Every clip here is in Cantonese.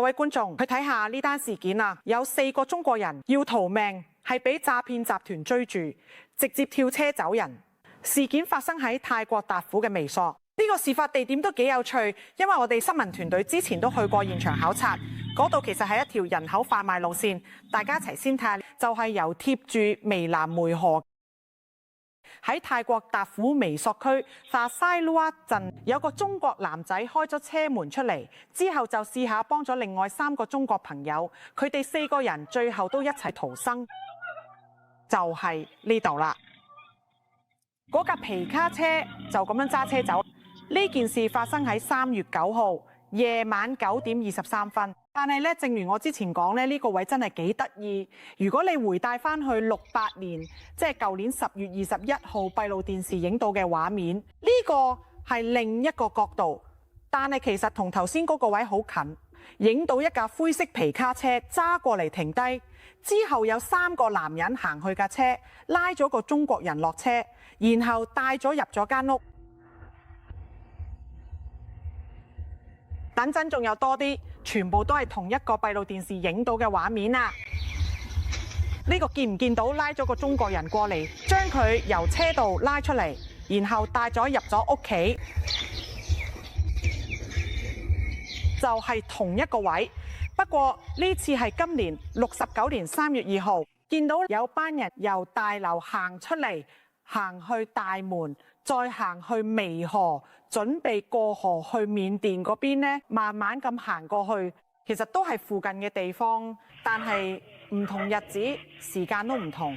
位觀眾去睇下呢單事件啊，有4個中國人要逃命，係俾詐騙集團追住，直接跳車走人。事件發生喺泰國達府嘅微索，呢個事發地點都幾有趣，因為我哋新聞團隊之前都去過現場考察，嗰度其實係一條人口販賣路線。大家一齊先睇下，就係由貼住湄南梅河。喺泰國達府微索區化西魯瓦鎮，有個中國男仔開咗車門出嚟，之後就試下幫咗另外3個中國朋友，佢哋4個人最後都一齊逃生，就係呢度啦。嗰架皮卡車就咁樣揸車走。呢件事發生喺3月9號夜晚9點23分。但係咧，正如我之前講咧，呢個位真係幾得意。如果你回帶翻去68年，即係舊年10月21號閉路電視影到嘅畫面，呢個係另一個角度，但係其實同頭先嗰個位好近，影到一架灰色皮卡車揸過嚟停低，之後有3個男人行去架車，拉咗個中國人落車，然後帶咗入咗間屋。等陣仲有多啲，全部都係同一個閉路電視影到嘅畫面啊！呢個見唔見到拉咗個中國人過嚟，將佢由車度拉出嚟，然後帶咗入咗屋企，就係同一個位。不過呢次係今年69年3月2號，見到有班人由大樓行出嚟，行去大門，再行去湄河，準備過河去緬甸嗰邊呢，慢慢咁行過去，其實都係附近嘅地方，但係唔同日子時間都唔同。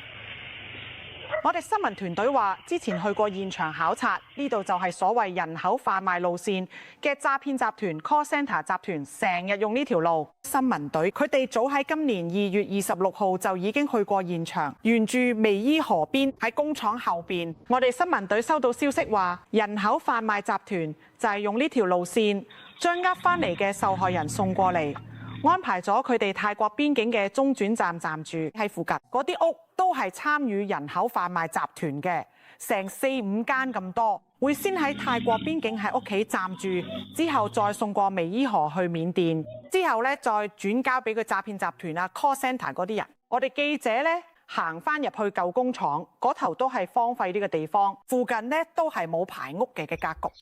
我哋新聞團隊話，之前去過現場考察，呢度就係所謂人口販賣路線嘅詐騙集團 call center 集團，成日用呢條路。新聞隊佢哋早喺今年2月26號就已經去過現場，沿住湄伊河邊喺工廠後邊，我哋新聞隊收到消息話，人口販賣集團就係用呢條路線將呃返嚟嘅受害人送過嚟，安排咗佢哋泰國邊境嘅中轉站暫住喺附近，嗰啲屋都係參與人口販賣集團嘅，成4-5間咁多，會先喺泰國邊境喺屋企暫住，之後再送過湄伊河去緬甸，之後咧再轉交俾個詐騙集團啊 call centre 嗰啲人。我哋記者咧行翻入去舊工廠嗰頭都係荒廢呢個地方，附近咧都係冇排屋嘅格局，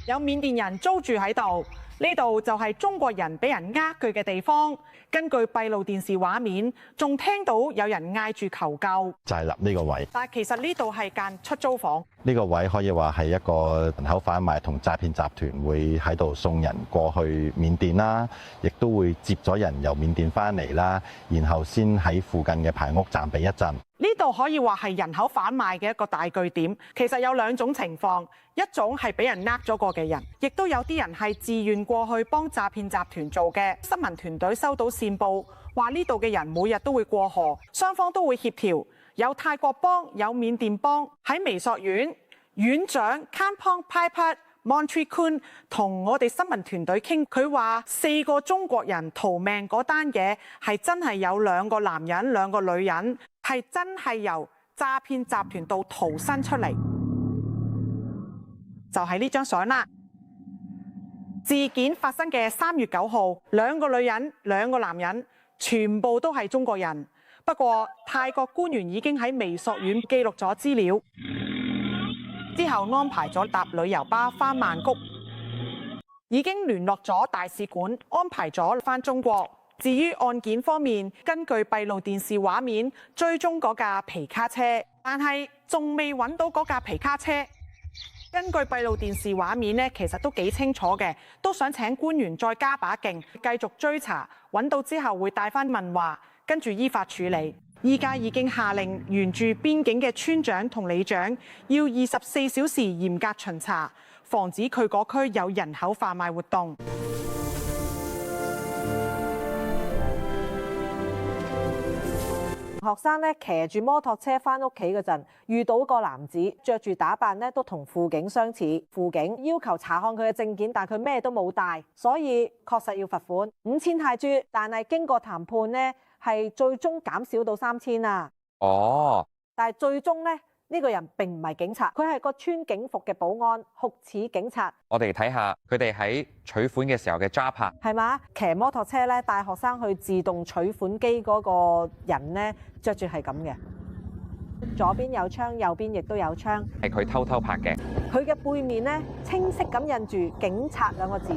有緬甸人租住喺度。呢度就係中國人俾人呃佢嘅地方。根據閉路電視畫面，仲聽到有人嗌住求救，就係立呢個位。但其實呢度係間出租房。呢個位可以話係一個人口販賣同詐騙集團會喺度送人過去緬甸啦，亦都會接咗人由緬甸翻嚟啦，然後先喺附近嘅排屋暫避一陣。呢度可以話係人口販賣嘅一個大據點。其實有2種情況，一種係俾人呃咗過嘅人，亦都有啲人係自願過去幫詐騙集團做嘅。新聞團隊收到線報，話呢度嘅人每日都會過河，雙方都會協調，有泰國幫，有緬甸幫。喺微索縣院長 Kampong Pipat Montrikun 同我哋新聞團隊傾，佢話4個中國人逃命嗰單嘢係真係有2個男人2個女人，係真係由詐騙集團度逃生出嚟，就係呢張相啦。事件發生嘅3月9號，2個女人2個男人，全部都係中國人。不過泰國官員已經喺微索縣記錄咗資料，之後安排咗搭旅遊巴返曼谷，已經聯絡咗大使館，安排咗返中國。至於案件方面，根據閉路電視畫面追蹤嗰架皮卡車，但係仲未揾到嗰架皮卡車。根據閉路電視畫面呢，其實都幾清楚嘅，都想請官員再加把勁，繼續追查，揾到之後會帶返問話，跟住依法處理。依家已經下令沿住邊境嘅村長同里長要24小時嚴格巡查，防止佢嗰區有人口販賣活動。學生咧騎住摩托車翻屋企嗰陣，遇到個男子着住打扮咧都同輔警相似。輔警要求查看佢嘅證件，但佢咩都冇帶，所以確實要罰款5000泰銖。但係經過談判咧，係最終減少到3000啊。哦，但係最終咧呢個人並唔係警察，佢係個穿警服嘅保安，酷似警察。我哋睇下佢哋喺取款嘅時候嘅抓拍，係嘛？騎摩托車咧帶學生去自動取款機嗰個人咧，着住係咁嘅，左邊有槍，右邊亦都有槍，係佢偷偷拍嘅。佢嘅背面咧清晰咁印住警察兩個字。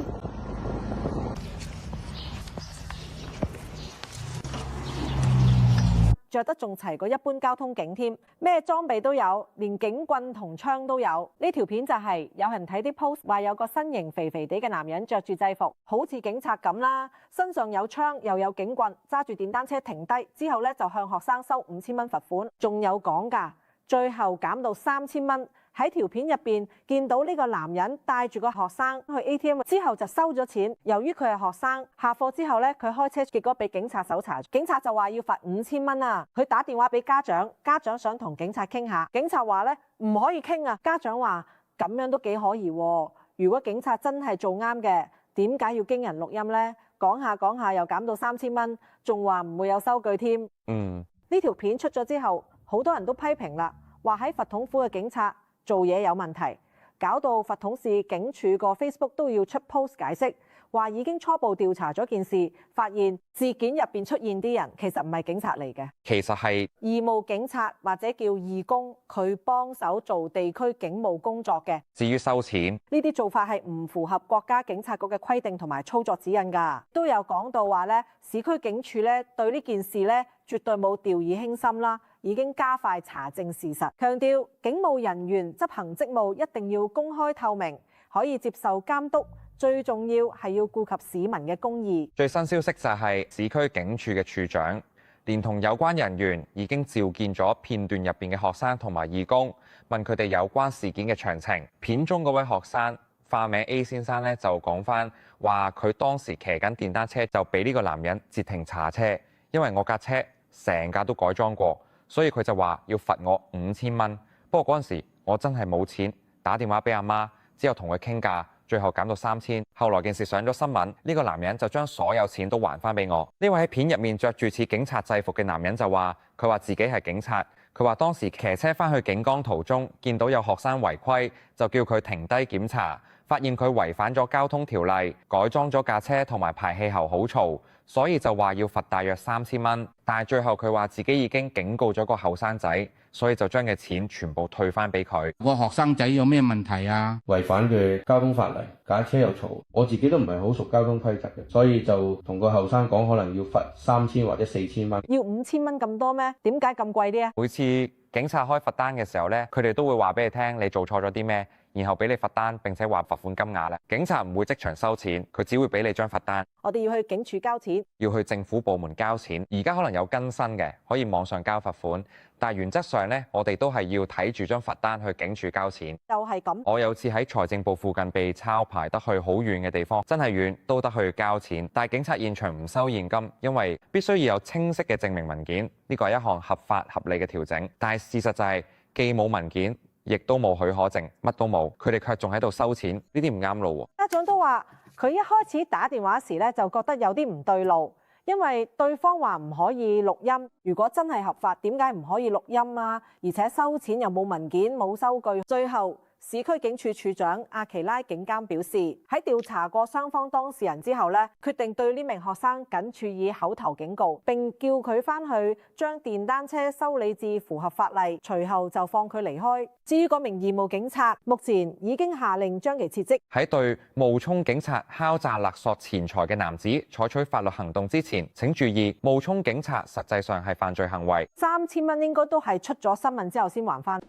着得仲齊過一般交通警添，咩裝備都有，連警棍同槍都有。呢條片就係有人睇啲 post 話有個身形肥肥地嘅男人着住制服，好似警察咁啦，身上有槍又有警棍，揸住電單車停低之後咧就向學生收5000蚊罰款，仲有講㗎，最後減到3000蚊。喺條片入邊見到呢個男人帶住個學生去 ATM 之後就收咗錢。由於佢係學生，下課之後咧佢開車，結果俾警察搜查，警察就話要罰5000蚊啊！佢打電話俾家長，家長想同警察傾下，警察話咧唔可以傾啊！家長話咁樣都幾可疑喎，如果警察真係做啱嘅，點解要驚人錄音呢？講下講下又減到3000蚊，仲話唔會有收據添。呢條片出咗之後，好多人都批評啦，話喺罰統府嘅警察做嘢有問題，搞到罰統市警署個 Facebook 都要出 post 解釋，話已經初步調查咗件事，發現事件入邊出現啲人其實唔係警察嚟嘅，其實係義務警察或者叫義工，佢幫手做地區警務工作嘅。至於收錢，呢啲做法係唔符合國家警察局嘅規定同埋操作指引㗎。都有講到話咧，市區警署咧對呢件事咧絕對冇掉以輕心啦，已經加快查證事實，強調警務人員執行職務一定要公開透明，可以接受監督，最重要係要顧及市民嘅公義。最新消息就係市區警署嘅處長連同有關人員已經召見咗片段入邊嘅學生同埋義工，問佢哋有關事件嘅詳情。片中嗰位學生化名 A 先生咧就講返話，佢當時騎緊電單車就俾呢個男人截停查車，因為我架車成架都改裝過。所以佢就話要罰我5000蚊，不過嗰陣時我真係冇錢，打電話俾阿媽，之後同佢傾價，最後減到3000。後來件事上咗新聞，呢個男人就將所有錢都還翻俾我。呢位喺片入面着住似警察制服嘅男人就話，佢話自己係警察，佢話當時騎車翻去警崗途中，見到有學生違規，就叫佢停低檢查，發現佢違反咗交通條例，改裝咗架車同埋排氣喉好嘈，所以就話要罰大約3000蚊。但係最後佢話自己已經警告咗個後生仔，所以就將嘅錢全部退翻俾佢。個學生仔有咩問題啊？違反嘅交通法例，架車又嘈，我自己都唔係好熟交通規則嘅，所以就同個後生講，可能要罰3000或者4000蚊。要5000蚊咁多咩？點解咁貴啲啊？每次警察開罰單嘅時候呢，佢哋都會話俾你聽你做錯咗啲咩，然後俾你罰單，並且話罰款金額啦。警察唔會即場收錢，佢只會俾你張罰單。我哋要去警署交錢，要去政府部門交錢。而家可能有更新嘅，可以網上交罰款，但係原則上呢，我哋都係要睇住張罰單去警署交錢。就係咁。我有次喺財政部附近被抄牌得去好遠嘅地方，真係遠都得去交錢，但係警察現場唔收現金，因為必須要有清晰嘅證明文件，呢個係一項合法合理嘅調整。但係事實就係既冇文件，亦都冇許可證，乜都冇，佢哋卻仲喺度收錢，呢啲唔啱路喎。家長都話佢一開始打電話時咧就覺得有啲唔對路，因為對方話唔可以錄音。如果真係合法，點解唔可以錄音啊？而且收錢又冇文件冇收據。最後市區警署署長阿奇拉警監表示，喺調查過雙方當事人之後咧，決定對呢名學生僅處以口頭警告，並叫佢返去將電單車修理至符合法例，隨後就放佢離開。至於嗰名義務警察，目前已經下令將其撤職。喺對冒充警察敲詐勒索錢財嘅男子採取法律行動之前，請注意冒充警察實際上係犯罪行為。3000蚊應該都係出咗新聞之後先還返。